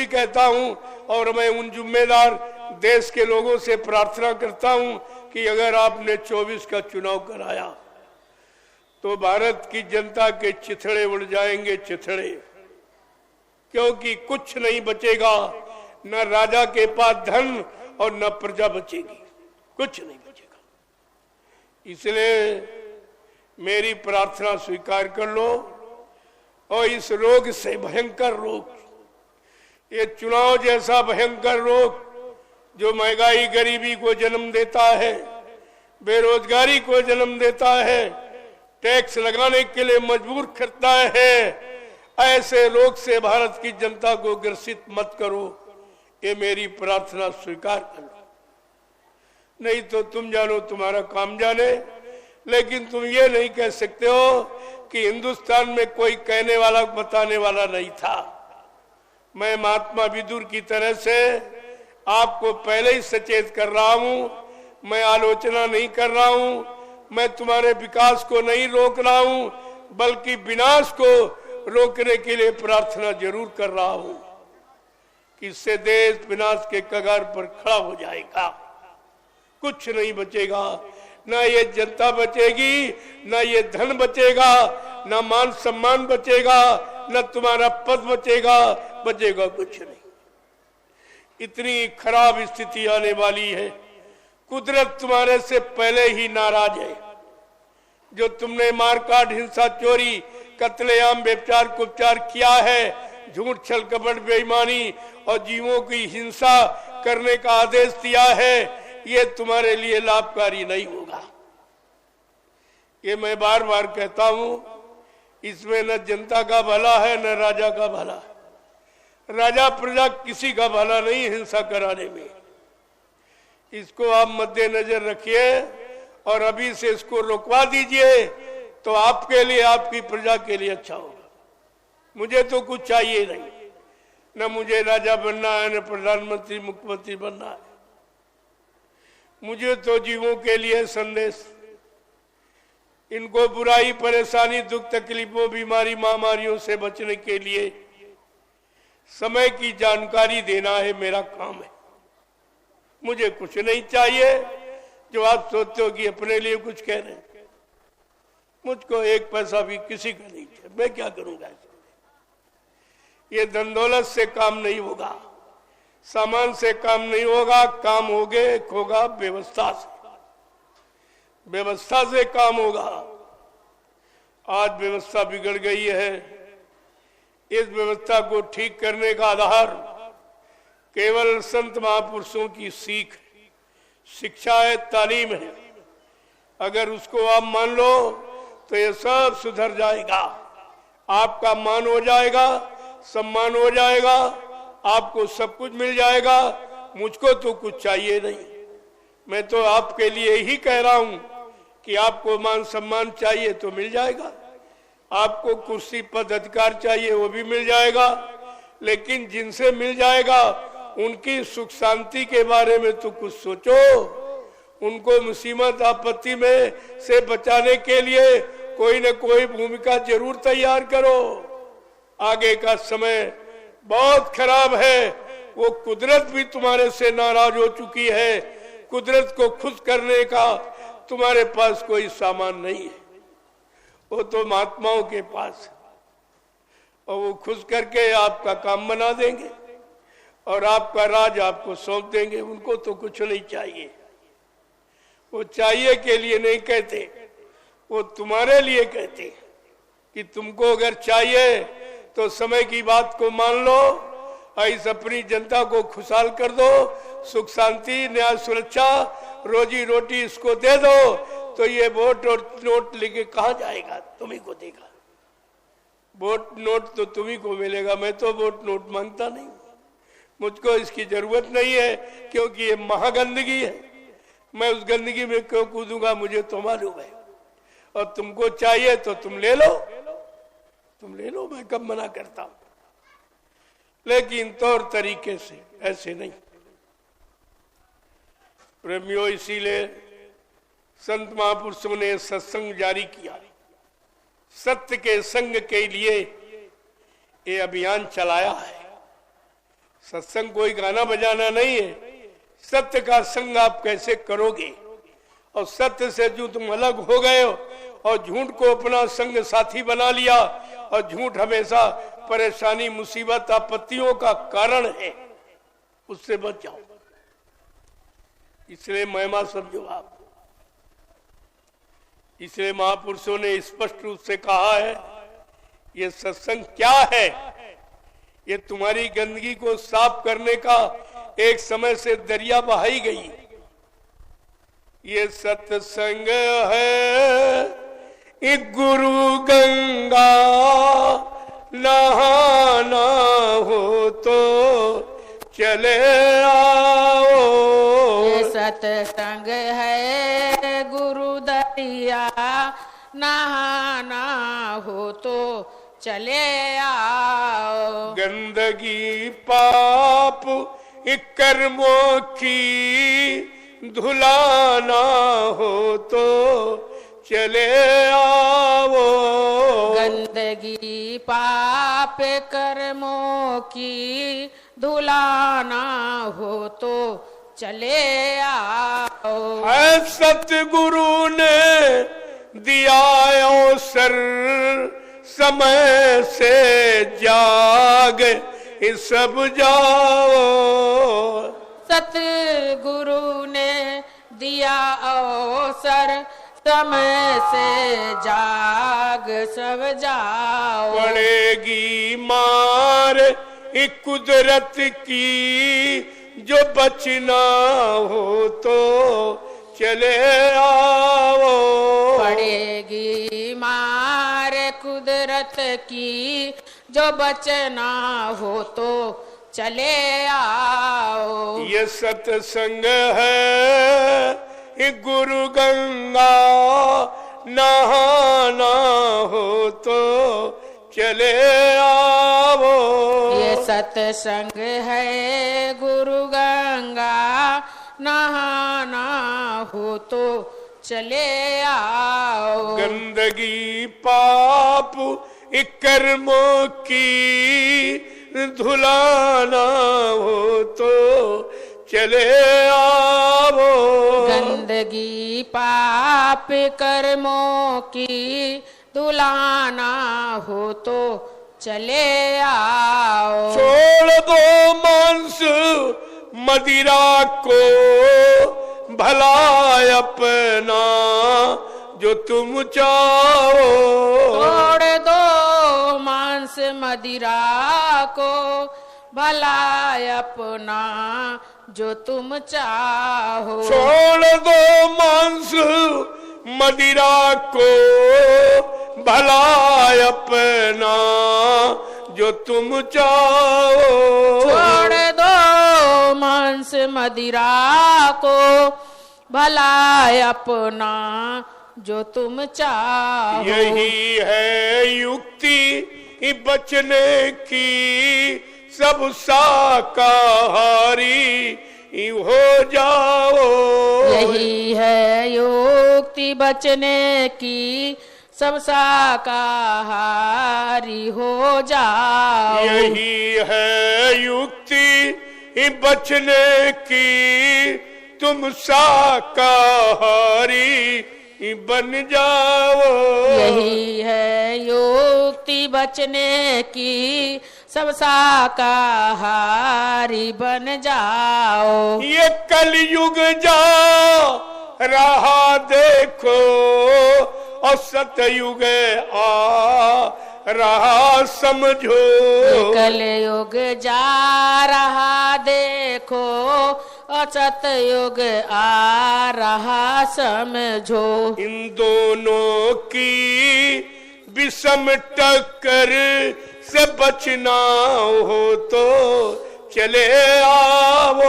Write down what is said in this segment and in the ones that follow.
भी कहता हूं और मैं उन जिम्मेदार देश के लोगों से प्रार्थना करता हूं कि अगर आपने 24 का चुनाव कराया तो भारत की जनता के चिथड़े उड़ जाएंगे, चिथड़े, क्योंकि कुछ नहीं बचेगा, न राजा के पास धन और न प्रजा बचेगी, कुछ नहीं बचेगा। इसलिए मेरी प्रार्थना स्वीकार कर लो और इस रोग से, भयंकर रोग, ये चुनाव जैसा भयंकर रोग जो महंगाई, गरीबी को जन्म देता है, बेरोजगारी को जन्म देता है, टैक्स लगाने के लिए मजबूर करता है, ऐसे रोग से भारत की जनता को ग्रसित मत करो, ये मेरी प्रार्थना स्वीकार कर लो। नहीं तो तुम जानो, तुम्हारा काम जाने, लेकिन तुम ये नहीं कह सकते हो कि हिंदुस्तान में कोई कहने वाला, बताने वाला नहीं था। मैं महात्मा विदुर की तरह से आपको पहले ही सचेत कर रहा हूं, मैं आलोचना नहीं कर रहा हूं, मैं तुम्हारे विकास को नहीं रोक रहा हूं, बल्कि विनाश को रोकने के लिए प्रार्थना जरूर कर रहा हूं कि इससे देश विनाश के कगार पर खड़ा हो जाएगा, कुछ नहीं बचेगा, ना ये जनता बचेगी, ना ये धन बचेगा, ना मान सम्मान बचेगा, ना तुम्हारा पद बचेगा, बचेगा कुछ नहीं। इतनी खराब स्थिति आने वाली है। कुदरत तुम्हारे से पहले ही नाराज है। जो तुमने मारकाट, हिंसा, चोरी, कत्लेआम, व्यभिचार, कुपचार किया है, झूठ, छल, कपट, बेईमानी और जीवों की हिंसा करने का आदेश दिया है, ये तुम्हारे लिए लाभकारी नहीं होगा। ये मैं बार बार कहता हूं, इसमें न जनता का भला है न राजा का भला है। राजा प्रजा किसी का भला नहीं हिंसा कराने में। इसको आप मद्देनजर रखिए और अभी से इसको रोकवा दीजिए, तो आपके लिए, आपकी प्रजा के लिए अच्छा होगा। मुझे तो कुछ चाहिए नहीं, न मुझे राजा बनना है, न प्रधानमंत्री, मुख्यमंत्री बनना है। मुझे तो जीवों के लिए संदेश, इनको बुराई, परेशानी, दुख, तकलीफों, बीमारी, महामारियों से बचने के लिए समय की जानकारी देना है, मेरा काम है। मुझे कुछ नहीं चाहिए जो आप सोचते हो कि अपने लिए कुछ कह रहे हैं। मुझको एक पैसा भी किसी का नहीं चाहिए, मैं क्या करूंगा इसमें। ये धन दौलत से काम नहीं होगा, सामान से काम नहीं होगा, काम होगा व्यवस्था से, व्यवस्था से काम होगा। आज व्यवस्था बिगड़ गई है। इस व्यवस्था को ठीक करने का आधार केवल संत महापुरुषों की सीख, शिक्षा है, तालीम है। अगर उसको आप मान लो तो ये सब सुधर जाएगा, आपका मान हो जाएगा, सम्मान हो जाएगा, आपको सब कुछ मिल जाएगा। मुझको तो कुछ चाहिए नहीं। मैं तो आपके लिए ही कह रहा हूं कि आपको मान सम्मान चाहिए तो मिल जाएगा, आपको कुर्सी, पद, अधिकार चाहिए वो भी मिल जाएगा, लेकिन जिनसे मिल जाएगा उनकी सुख शांति के बारे में तो कुछ सोचो। उनको मुसीबत, आपत्ति में से बचाने के लिए कोई न कोई भूमिका जरूर तैयार करो। आगे का समय बहुत खराब है। वो कुदरत भी तुम्हारे से नाराज हो चुकी है। कुदरत को खुश करने का तुम्हारे पास कोई सामान नहीं है, वो तो महात्माओं के पास है, और वो खुश करके आपका काम बना देंगे और आपका राज आपको सौंप देंगे। उनको तो कुछ नहीं चाहिए। वो चाहिए के लिए नहीं कहते, वो तुम्हारे लिए कहते कि तुमको अगर चाहिए तो समय की बात को मान लो, इस अपनी जनता को खुशहाल कर दो, सुख शांति, न्याय, सुरक्षा, रोजी रोटी इसको दे दो, तो ये वोट और नोट लेके कहां जाएगा? तुम्ही को देगा। वोट नोट तो तुम्ही को मिलेगा। मैं तो वोट नोट मांगता नहीं, मुझको इसकी जरूरत नहीं है, क्योंकि ये महागंदगी है। मैं उस गंदगी में क्यों कूदूंगा, मुझे तो मालूम है। और तुमको चाहिए तो तुम ले लो, तुम ले लो, मैं कब मना करता हूं, लेकिन तौर तरीके से ऐसे नहीं। प्रेमियों, इसीलिए संत महापुरुषों ने सत्संग जारी किया, सत्य के संग के लिए ये अभियान चलाया है। सत्संग कोई गाना बजाना नहीं है। सत्य का संग आप कैसे करोगे, और सत्य से जो तुम अलग हो गए हो और झूठ को अपना संग साथी बना लिया, और झूठ हमेशा परेशानी, मुसीबत, आपत्तियों का कारण है, उससे बच जाओ। इसलिए महिमा समझो आप। इसलिए महापुरुषों ने स्पष्ट रूप से कहा है, ये सत्संग क्या है? ये तुम्हारी गंदगी को साफ करने का एक समय से दरिया बहाई गई। ये सत्संग है एक गुरु गंगा, नहाना हो तो चले आओ। ये सत्संग है गुरु दरिया, नहाना हो तो चले आओ। गंदगी पाप कर्मों की धुलाना हो तो चले आओ। गंदगी पाप कर्मों की धुलाना हो तो चले आओ। है सतगुरु ने दिया अवसर, समय से जाग सब जाओ। सतगुरु ने दिया अवसर, समय से जाग सब जाओ। पड़ेगी मार एक कुदरत की, जो बचना हो तो चले आओ। पड़ेगी मार कुदरत की, जो बचना हो तो चले आओ। ये सत्संग है ये गुरु गंगा, नहाना हो तो चले आओ। ये सत्संग है गुरु गंगा, नहाना हो तो चले आओ। गंदगी पाप कर्मों की धुलाना हो तो चले आओ। गंदगी पाप कर्मों की धुलाना हो तो चले आओ। छोड़ दो मांस मदिरा को, भला अपना जो तुम चाहो। छोड़ दो मांस मदिरा को, भला अपना जो तुम चाहो। छोड़ दो मांस मदिरा को, भला अपना जो तुम चाहो। छोड़ दो मांस मदिरा को, भला अपना जो तुम चाहो। यही है युक्ति बचने की, सब शाकाहारी हो जाओ। यही है युक्ति बचने की, सब शाकाहारी हो जाओ। यही है युक्ति बचने की, तुम शाकाहारी बन जाओ। यही है युक्ति बचने की, सब शाकाहारी बन जाओ। ये कलयुग जा रहा देखो, और सतयुग आ रहा समझो। कलयुग जा रहा देखो, और सतयुग आ रहा समझो। इन दोनों की विषम टक्कर से बचना हो तो चले आओ।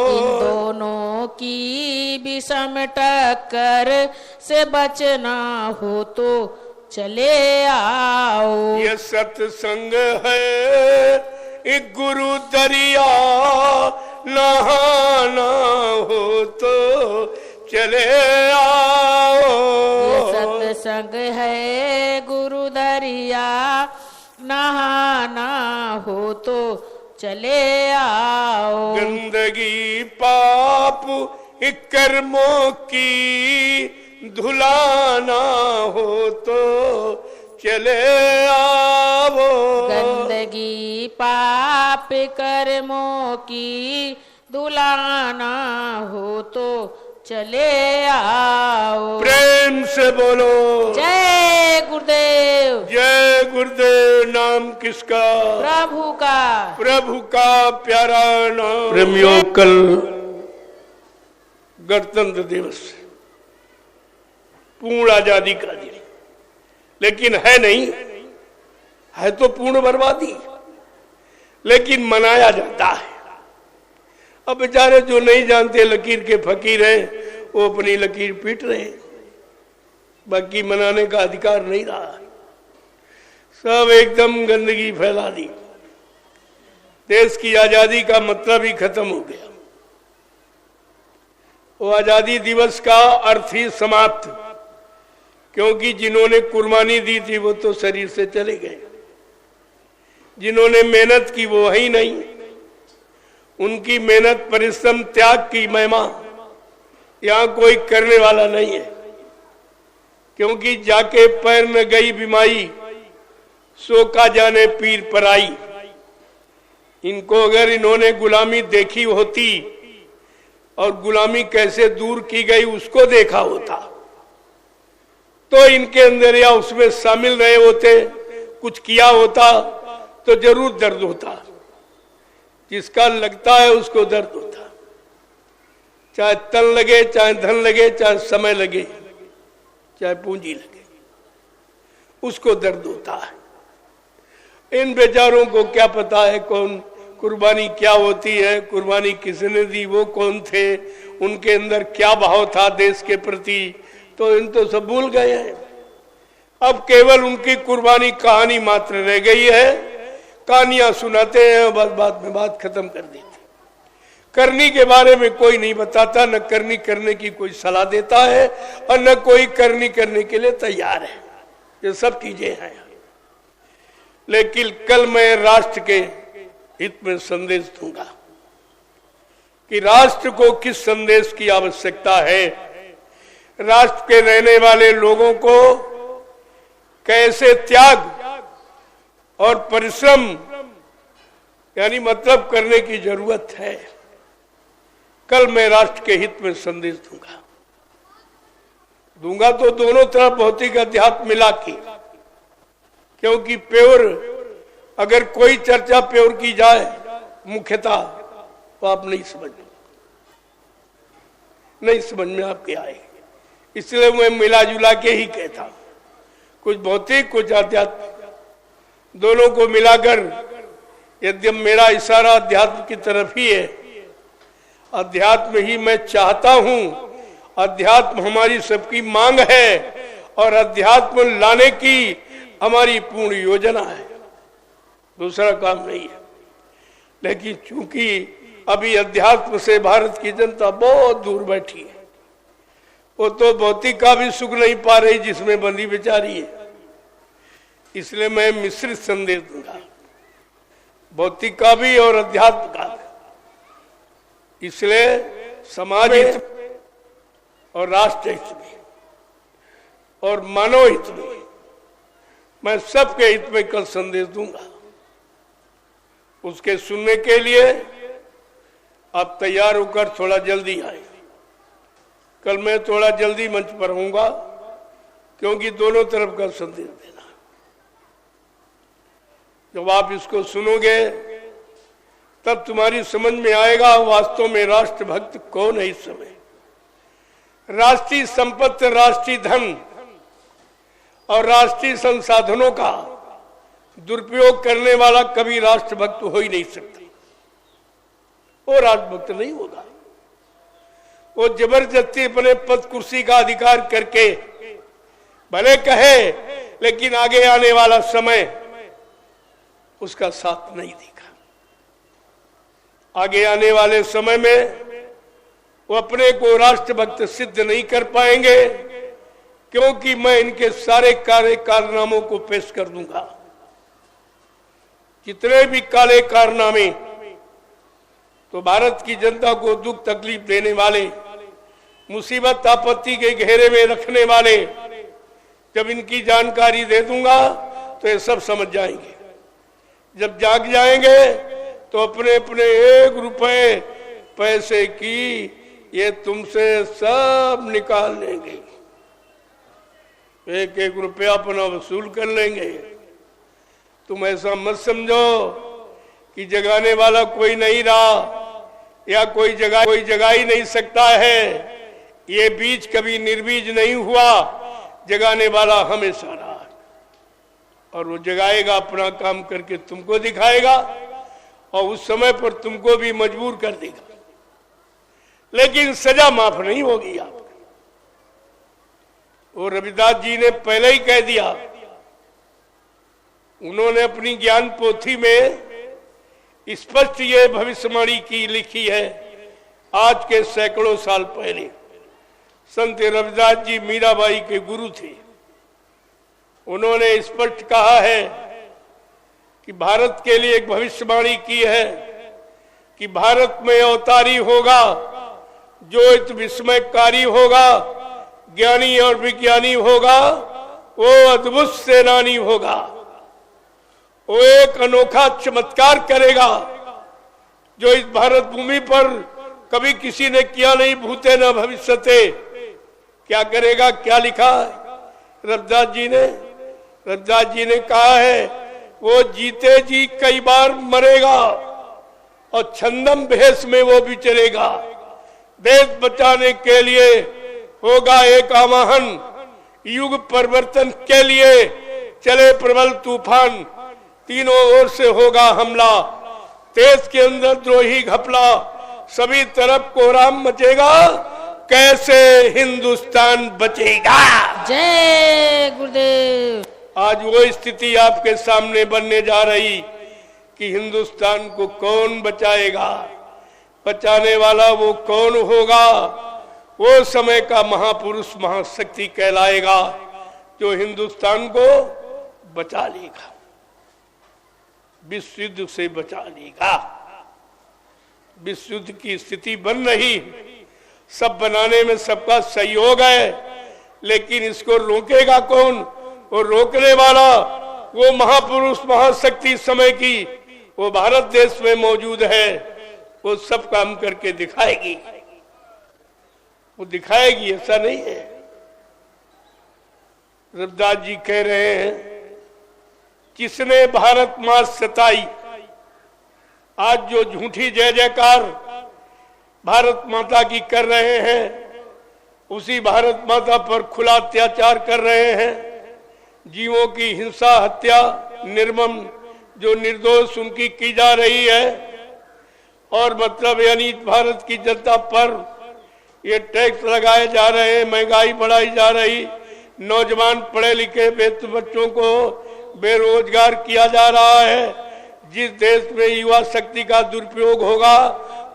इन दोनों की विषम टक्कर से बचना हो तो चले आओ। ये सत्संग है एक गुरु दरिया, नहाना हो तो चले आओ। ये सत्संग है गुरु दरिया, नहाना हो तो चले आओ। गंदगी पाप कर्मों की धुलाना हो तो चले आओ। गंदगी पाप कर्मों की धुलाना हो तो चले आओ। प्रेम से बोलो जय गुरुदेव। जय गुरुदेव। नाम किसका? प्रभु का। प्रभु का प्यारा नाम। प्रेमियों, कल गणतंत्र दिवस, पूर्ण आजादी का दिन, लेकिन है नहीं, है तो पूर्ण बर्बादी, लेकिन मनाया जाता है। अब बेचारे जो नहीं जानते लकीर के फकीर हैं, वो अपनी लकीर पीट रहे हैं, बाकी मनाने का अधिकार नहीं रहा। सब एकदम गंदगी फैला दी, देश की आजादी का मतलब ही खत्म हो गया। वो आजादी दिवस का अर्थ ही समाप्त, क्योंकि जिन्होंने कुर्बानी दी थी वो तो शरीर से चले गए, जिन्होंने मेहनत की वो वही नहीं। उनकी मेहनत, परिश्रम, त्याग की महिमा यहां कोई करने वाला नहीं है, क्योंकि जाके पैर न गई बीमारी, सो का जाने पीर पराई। इनको अगर इन्होंने गुलामी देखी होती और गुलामी कैसे दूर की गई उसको देखा होता तो इनके अंदर या उसमें शामिल रहे होते, कुछ किया होता तो जरूर दर्द होता। जिसका लगता है उसको दर्द होता, चाहे तन लगे, चाहे धन लगे, चाहे समय लगे, चाहे पूंजी लगे, उसको दर्द होता है। इन बेचारों को क्या पता है कौन कुर्बानी क्या होती है, कुर्बानी किसने दी, वो कौन थे, उनके अंदर क्या भाव था देश के प्रति, तो इन तो सब भूल गए हैं। अब केवल उनकी कुर्बानी कहानी मात्र रह गई है, कहानियां सुनाते हैं, बस बाद में बात खत्म कर देते। करनी के बारे में कोई नहीं बताता, न करनी करने की कोई सलाह देता है और न कोई करनी करने के लिए तैयार है। ये सब चीजें हैं। लेकिन कल मैं राष्ट्र के हित में संदेश दूंगा कि राष्ट्र को किस संदेश की आवश्यकता है, राष्ट्र के रहने वाले लोगों को कैसे त्याग और परिश्रम यानी मतलब करने की जरूरत है। कल मैं राष्ट्र के हित में संदेश दूंगा तो दोनों तरफ भौतिक अध्यात्म मिला के, क्योंकि प्योर अगर कोई चर्चा प्योर की जाए मुख्यतः तो आप नहीं समझ में आपके आए। इसलिए मैं मिला जुला के ही कहता हूं, कुछ भौतिक कुछ आध्यात्मिक दोनों को मिलाकर, यद्यप मेरा इशारा अध्यात्म की तरफ ही है, अध्यात्म ही मैं चाहता हूं, अध्यात्म हमारी सबकी मांग है और अध्यात्म लाने की हमारी पूर्ण योजना है, दूसरा काम नहीं है। लेकिन चूंकि अभी अध्यात्म से भारत की जनता बहुत दूर बैठी है, वो तो भौतिक का भी सुख नहीं पा रही जिसमें बंदी बेचारी है। इसलिए मैं मिश्रित संदेश दूंगा, भौतिक का भी और अध्यात्म का भी। इसलिए समाज हित और राष्ट्र हित में और मानव हित में मैं सबके हित में कल संदेश दूंगा। उसके सुनने के लिए आप तैयार होकर थोड़ा जल्दी आए। कल मैं थोड़ा जल्दी मंच पर होऊंगा, क्योंकि दोनों तरफ का संदेश देना। जब आप इसको सुनोगे तब तुम्हारी समझ में आएगा वास्तव में राष्ट्रभक्त कौन है। इस समय राष्ट्रीय संपत्ति, राष्ट्रीय धन और राष्ट्रीय संसाधनों का दुरुपयोग करने वाला कभी राष्ट्रभक्त हो ही नहीं सकता। वो राष्ट्रभक्त नहीं होगा। वो जबरदस्ती अपने पद कुर्सी का अधिकार करके भले कहे, लेकिन आगे आने वाला समय उसका साथ नहीं देगा। आगे आने वाले समय में वो अपने को राष्ट्रभक्त सिद्ध नहीं कर पाएंगे, क्योंकि मैं इनके सारे काले कारनामों को पेश कर दूंगा। जितने भी काले कारनामे तो भारत की जनता को दुख तकलीफ देने वाले, मुसीबत आपत्ति के घेरे में रखने वाले, जब इनकी जानकारी दे दूंगा तो ये सब समझ जाएंगे। जब जाग जाएंगे तो अपने अपने 1 रुपए पैसे की ये तुमसे सब निकाल लेंगे, 1-1 रुपया अपना वसूल कर लेंगे। तुम ऐसा मत समझो कि जगाने वाला कोई नहीं रहा या कोई जगा ही नहीं सकता है। ये बीज कभी निर्बीज नहीं हुआ, जगाने वाला हमेशा रहा और वो जगाएगा, अपना काम करके तुमको दिखाएगा और उस समय पर तुमको भी मजबूर कर देगा, लेकिन सजा माफ नहीं होगी आपको। वो रविदास जी ने पहले ही कह दिया, उन्होंने अपनी ज्ञान पोथी में स्पष्ट ये भविष्यवाणी की लिखी है। आज के सैकड़ों साल पहले संत रविदास जी मीराबाई के गुरु थे। उन्होंने स्पष्ट कहा है कि भारत के लिए एक भविष्यवाणी की है कि भारत में अवतारी होगा जो इत विस्मयकारी होगा, ज्ञानी और विज्ञानी होगा, वो अद्भुत सेनानी होगा, वो एक अनोखा चमत्कार करेगा जो इस भारत भूमि पर कभी किसी ने किया नहीं, भूते न भविष्यते। क्या करेगा, क्या लिखा रविदास जी ने? रविदास जी ने कहा है वो जीते जी कई बार मरेगा और छंदम भेष में वो विचरेगा। देश बचाने के लिए होगा एक आवाहन, युग परिवर्तन के लिए चले प्रबल तूफान, तीनों ओर से होगा हमला, देश के अंदर द्रोही घपला, सभी तरफ कोहराम मचेगा, कैसे हिंदुस्तान बचेगा। जय गुरुदेव। आज वो स्थिति आपके सामने बनने जा रही कि हिंदुस्तान को कौन बचाएगा, बचाने वाला वो कौन होगा। वो समय का महापुरुष महाशक्ति कहलाएगा जो हिंदुस्तान को बचा लेगा, विश्व युद्ध से बचा लेगा। विश्व युद्ध की स्थिति बन रही, सब बनाने में सबका सहयोग है, लेकिन इसको रोकेगा कौन? वो रोकने वाला वो महापुरुष महाशक्ति समय की वो भारत देश में मौजूद है। वो सब काम करके दिखाएगी, वो दिखाएगी, ऐसा नहीं है। रविदास जी कह रहे हैं, किसने भारत मां सताई। आज जो झूठी जय जयकार भारत माता की कर रहे हैं, उसी भारत माता पर खुला अत्याचार कर रहे हैं। जीवों की हिंसा हत्या निर्मम जो निर्दोष उनकी की जा रही है, और मतलब यानी भारत की जनता पर ये टैक्स लगाए जा रहे हैं, महंगाई बढ़ाई जा रही, नौजवान पढ़े लिखे बच्चों को बेरोजगार किया जा रहा है। जिस देश में युवा शक्ति का दुरुपयोग होगा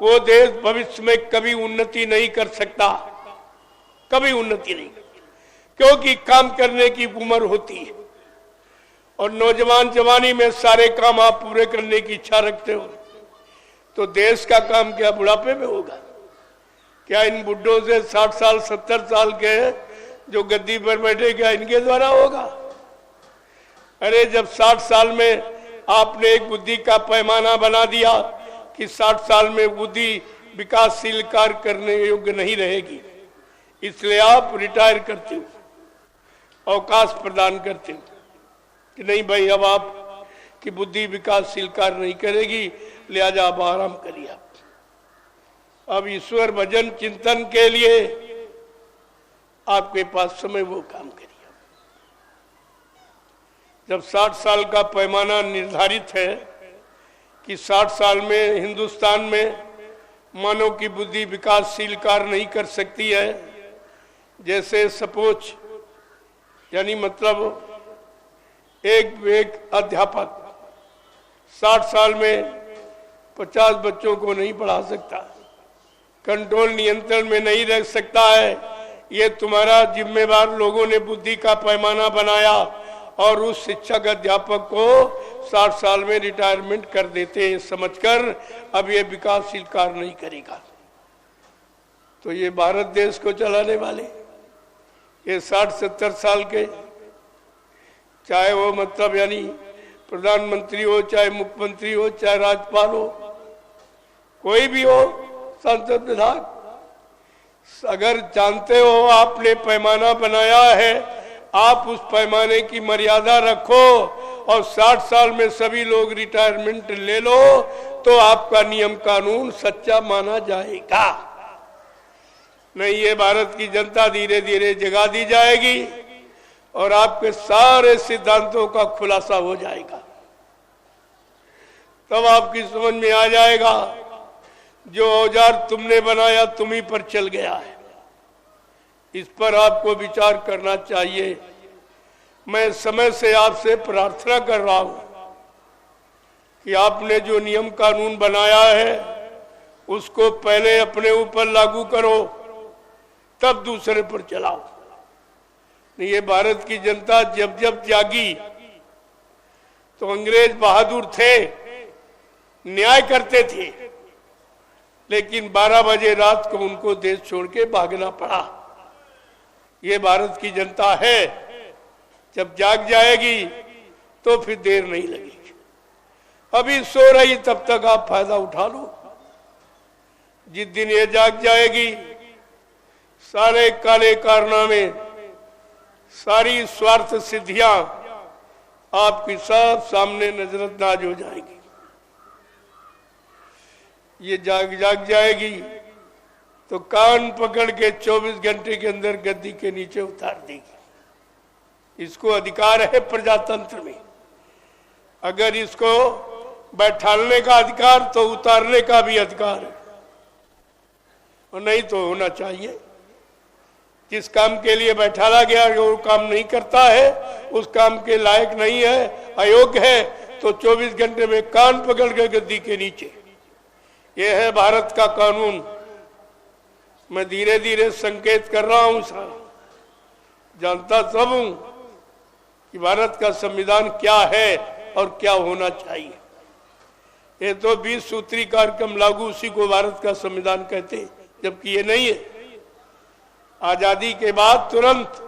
वो देश भविष्य में कभी उन्नति नहीं कर सकता, कभी उन्नति नहीं, क्योंकि काम करने की उम्र होती है और नौजवान जवानी में सारे काम आप पूरे करने की इच्छा रखते हो, तो देश का काम क्या बुढ़ापे में होगा? क्या इन बुड्ढों से 60 साल 70 साल के जो गद्दी पर बैठे, क्या इनके द्वारा होगा? अरे जब 60 साल में आपने एक बुद्धि का पैमाना बना दिया कि 60 साल में बुद्धि विकासशील कार्य करने योग्य नहीं रहेगी, इसलिए आप रिटायर करते हो, अवकाश प्रदान करते हो कि नहीं भाई अब आप की बुद्धि विकासशील कार्य नहीं करेगी, लिहाजा आप आराम करिए। अब ईश्वर भजन चिंतन के लिए आपके पास समय, वो काम करिए। जब 60 साल का पैमाना निर्धारित है कि 60 साल में हिंदुस्तान में मानव की बुद्धि विकासशील कार्य नहीं कर सकती है, जैसे सपोज यानी मतलब एक अध्यापक 60 साल में 50 बच्चों को नहीं पढ़ा सकता, कंट्रोल नियंत्रण में नहीं रह सकता है। ये तुम्हारा जिम्मेवार लोगों ने बुद्धि का पैमाना बनाया और उस शिक्षक अध्यापक को 60 साल में रिटायरमेंट कर देते हैं समझकर अब ये विकासशील कार्य नहीं करेगा। तो ये भारत देश को चलाने वाले ये 60-70 साल के, चाहे वो मतलब यानी प्रधानमंत्री हो, चाहे मुख्यमंत्री हो, चाहे राज्यपाल हो, कोई भी हो, संसद विधायक, अगर जानते हो आपने पैमाना बनाया है, आप उस पैमाने की मर्यादा रखो और 60 साल में सभी लोग रिटायरमेंट ले लो तो आपका नियम कानून सच्चा माना जाएगा। नहीं, ये भारत की जनता धीरे धीरे जगा दी जाएगी और आपके सारे सिद्धांतों का खुलासा हो जाएगा। तब आपकी समझ में आ जाएगा जो औजार तुमने बनाया तुम ही पर चल गया है। इस पर आपको विचार करना चाहिए। मैं समय से आपसे प्रार्थना कर रहा हूं कि आपने जो नियम कानून बनाया है उसको पहले अपने ऊपर लागू करो, तब दूसरे पर चलाओ। नहीं, ये भारत की जनता जब जब जागी तो अंग्रेज बहादुर थे, न्याय करते थे, लेकिन 12 बजे रात को उनको देश छोड़ के भागना पड़ा। ये भारत की जनता है, जब जाग जाएगी तो फिर देर नहीं लगेगी। अभी सो रही तब तक आप फायदा उठा लो। जिस दिन ये जाग जाएगी सारे काले कारनामे, सारी स्वार्थ सिद्धियां आपकी सब सामने नजरअंदाज हो जाएगी। ये जाग जाएगी तो कान पकड़ के 24 घंटे के अंदर गद्दी के नीचे उतार देगी। इसको अधिकार है प्रजातंत्र में। अगर इसको बैठालने का अधिकार तो उतारने का भी अधिकार है, और नहीं तो होना चाहिए। जिस काम के लिए बैठाला गया वो काम नहीं करता है, उस काम के लायक नहीं है, अयोग्य है, तो 24 घंटे में कान पकड़ के गद्दी के नीचे। यह है भारत का कानून। मैं धीरे धीरे संकेत कर रहा हूं सारा, जानता सब हूं कि भारत का संविधान क्या है और क्या होना चाहिए। ये तो 20 सूत्री कार्यक्रम लागू, उसी को भारत का संविधान कहते हैं, जबकि ये नहीं है। आजादी के बाद तुरंत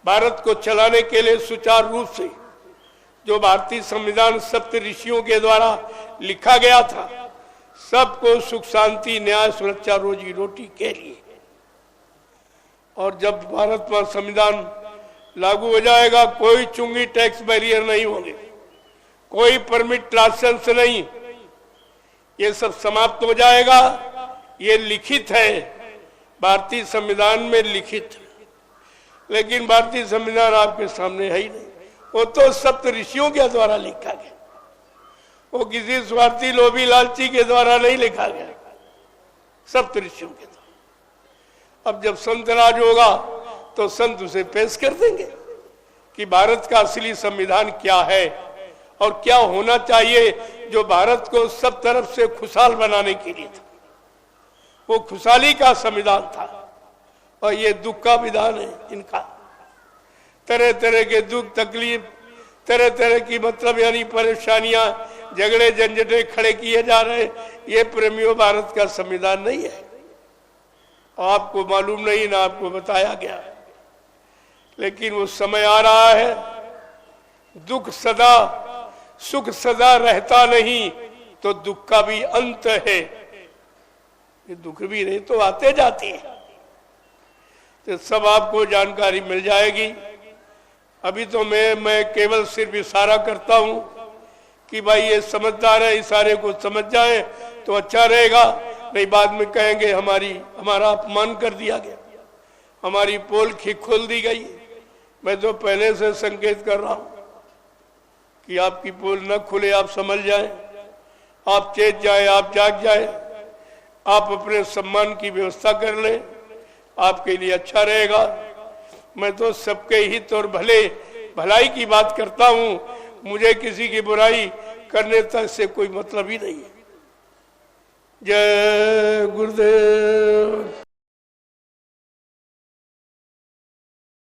भारत को चलाने के लिए सुचारू रूप से जो भारतीय संविधान सप्त ऋषियों के द्वारा लिखा गया था, सबको सुख शांति न्याय सुरक्षा रोजी रोटी के लिए। और जब भारत में संविधान लागू हो जाएगा, कोई चुंगी टैक्स बैरियर नहीं होंगे, कोई परमिट लाइसेंस नहीं, ये सब समाप्त हो जाएगा। ये लिखित है, भारतीय संविधान में लिखित है, लेकिन भारतीय संविधान आपके सामने है ही नहीं। वो तो सप्त ऋषियों के द्वारा लिखा गया, वो किसी स्वार्थी लोभी लालची के द्वारा नहीं लिखा गया, सप्त ऋषियों के द्वारा। अब जब संत राज होगा तो संत उसे पेश कर देंगे कि भारत का असली संविधान क्या है और क्या होना चाहिए, जो भारत को सब तरफ से खुशहाल बनाने के लिए था। वो खुशहाली का संविधान था और ये दुख का विधान है इनका। तरह तरह के दुख तकलीफ, तरह तरह की मतलब यानी परेशानियां, झगड़े झंझटे खड़े किए जा रहे। ये प्रेमियों भारत का संविधान नहीं है। आपको मालूम नहीं ना आपको बताया गया, लेकिन वो समय आ रहा है। दुख सदा, सुख सदा रहता नहीं, तो दुख का भी अंत है। ये दुख भी रहे तो आते जाते हैं, तो सब आपको जानकारी मिल जाएगी। अभी तो मैं केवल सिर्फ इशारा करता हूं कि भाई ये समझदार है, इशारे को समझ जाए तो अच्छा रहेगा। नहीं बाद में कहेंगे हमारा अपमान कर दिया गया, हमारी पोल खोल दी गई। मैं तो पहले से संकेत कर रहा हूं कि आपकी पोल न खुले, आप समझ जाएं, आप चेत जाए, आप जाग जाए, आप अपने सम्मान की व्यवस्था कर लें, आपके लिए अच्छा रहेगा। मैं तो सबके हित और भलाई की बात करता हूं, मुझे किसी की बुराई करने तक से कोई मतलब ही नहीं है। जय गुरुदेव।